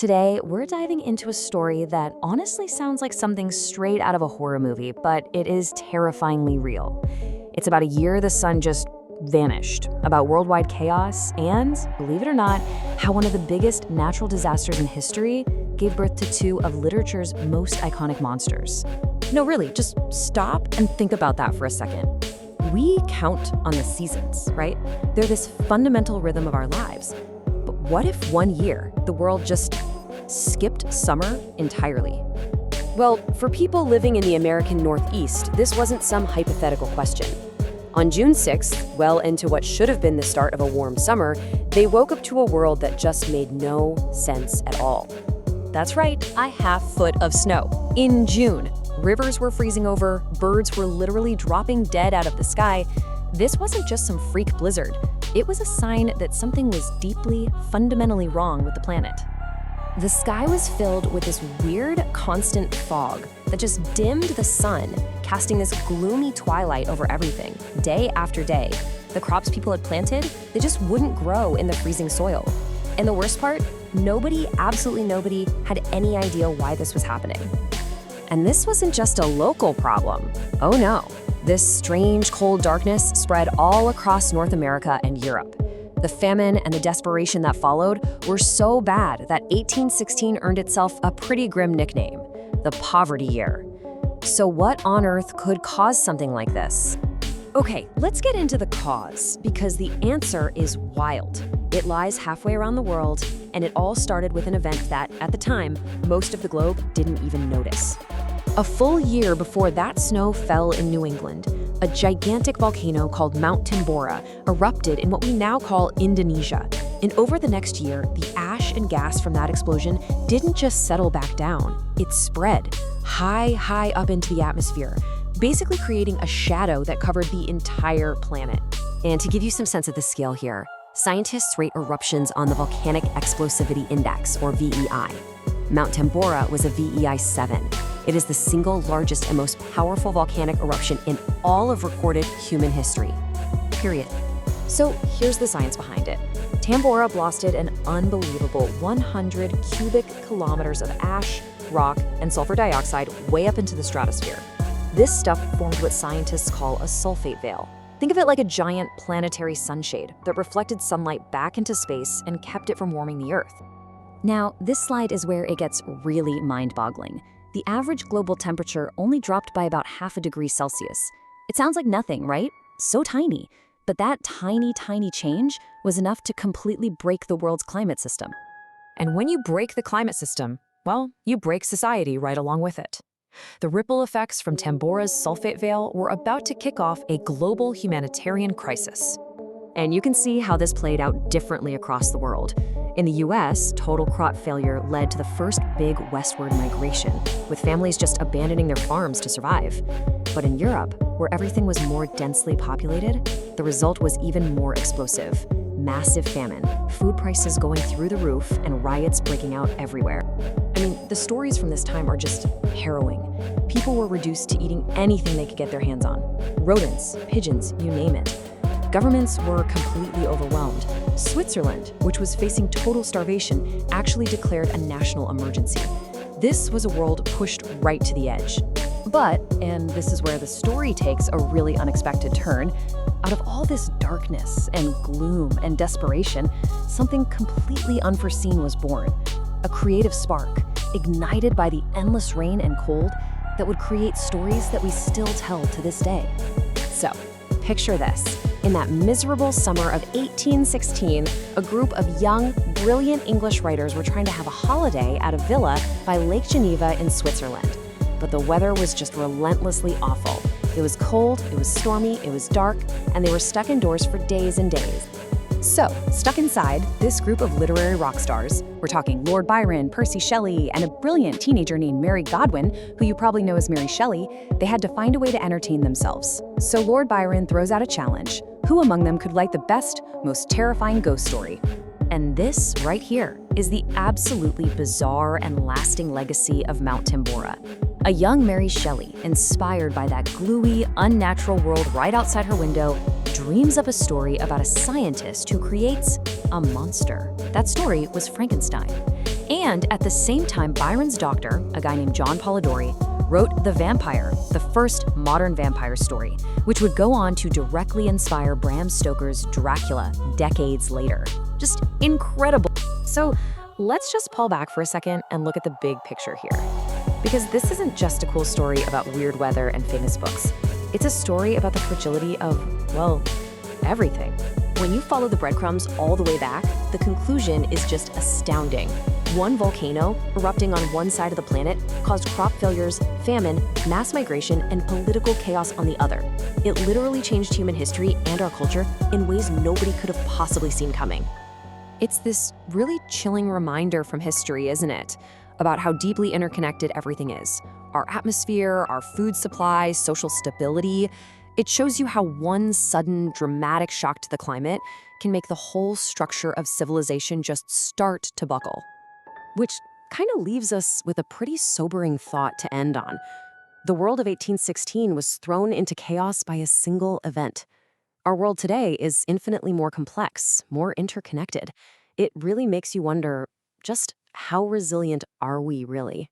Today, we're diving into a story that honestly sounds like something straight out of a horror movie, but it is terrifyingly real. It's about a year the sun just vanished, about worldwide chaos, and, believe it or not, how one of the biggest natural disasters in history gave birth to two of literature's most iconic monsters. No, really, just stop and think about that for a second. We count on the seasons, right? They're this fundamental rhythm of our lives. But what if one year the world just skipped summer entirely? Well, for people living in the American Northeast, this wasn't some hypothetical question. On June 6th, well into what should have been the start of a warm summer, they woke up to a world that just made no sense at all. That's right, a half-foot of snow. In June, rivers were freezing over, birds were literally dropping dead out of the sky. This wasn't just some freak blizzard. It was a sign that something was deeply, fundamentally wrong with the planet. The sky was filled with this weird, constant fog that just dimmed the sun, casting this gloomy twilight over everything, day after day. The crops people had planted, they just wouldn't grow in the freezing soil. And the worst part, absolutely nobody, had any idea why this was happening. And this wasn't just a local problem. Oh no, this strange cold darkness spread all across North America and Europe. The famine and the desperation that followed were so bad that 1816 earned itself a pretty grim nickname, the Poverty Year. So what on earth could cause something like this? Okay, let's get into the cause, because the answer is wild. It lies halfway around the world, and it all started with an event that, at the time, most of the globe didn't even notice. A full year before that snow fell in New England, a gigantic volcano called Mount Tambora erupted in what we now call Indonesia. And over the next year, the ash and gas from that explosion didn't just settle back down. It spread high up into the atmosphere, basically creating a shadow that covered the entire planet. And to give you some sense of the scale here, scientists rate eruptions on the Volcanic Explosivity Index, or VEI. Mount Tambora was a VEI 7. It is the single largest and most powerful volcanic eruption in all of recorded human history. Period. So here's the science behind it. Tambora blasted an unbelievable 100 cubic kilometers of ash, rock, and sulfur dioxide way up into the stratosphere. This stuff formed what scientists call a sulfate veil. Think of it like a giant planetary sunshade that reflected sunlight back into space and kept it from warming the Earth. Now, this slide is where it gets really mind-boggling. The average global temperature only dropped by about 0.5 degrees Celsius. It sounds like nothing, right? So tiny. But that tiny change was enough to completely break the world's climate system. And when you break the climate system, well, you break society right along with it. The ripple effects from Tambora's sulfate veil were about to kick off a global humanitarian crisis. And you can see how this played out differently across the world. In the US, total crop failure led to the first big westward migration, with families just abandoning their farms to survive. But in Europe, where everything was more densely populated, the result was even more explosive. Massive famine, food prices going through the roof, and riots breaking out everywhere. I mean, the stories from this time are just harrowing. People were reduced to eating anything they could get their hands on. Rodents, pigeons, you name it. Governments were completely overwhelmed. Switzerland, which was facing total starvation, actually declared a national emergency. This was a world pushed right to the edge. But, and this is where the story takes a really unexpected turn, out of all this darkness and gloom and desperation, something completely unforeseen was born. A creative spark, ignited by the endless rain and cold, that would create stories that we still tell to this day. So, picture this. In that miserable summer of 1816, a group of young, brilliant English writers were trying to have a holiday at a villa by Lake Geneva in Switzerland. But the weather was just relentlessly awful. It was cold, it was stormy, it was dark, and they were stuck indoors for days and days. So, stuck inside, this group of literary rock stars, we're talking Lord Byron, Percy Shelley, and a brilliant teenager named Mary Godwin, who you probably know as Mary Shelley, they had to find a way to entertain themselves. So Lord Byron throws out a challenge. Who among them could write the best, most terrifying ghost story? And this, right here, is the absolutely bizarre and lasting legacy of Mount Tambora. A young Mary Shelley, inspired by that gluey, unnatural world right outside her window, dreams up a story about a scientist who creates a monster. That story was Frankenstein. And at the same time, Byron's doctor, a guy named John Polidori, wrote The Vampire, the first modern vampire story, which would go on to directly inspire Bram Stoker's Dracula decades later. Just incredible. So let's just pull back for a second and look at the big picture here. Because this isn't just a cool story about weird weather and famous books. It's a story about the fragility of, well, everything. When you follow the breadcrumbs all the way back, the conclusion is just astounding. One volcano, erupting on one side of the planet, caused crop failures, famine, mass migration, and political chaos on the other. It literally changed human history and our culture in ways nobody could have possibly seen coming. It's this really chilling reminder from history, isn't it? About how deeply interconnected everything is. Our atmosphere, our food supply, social stability. It shows you how one sudden, dramatic shock to the climate can make the whole structure of civilization just start to buckle. Which kind of leaves us with a pretty sobering thought to end on. The world of 1816 was thrown into chaos by a single event. Our world today is infinitely more complex, more interconnected. It really makes you wonder, just how resilient are we really?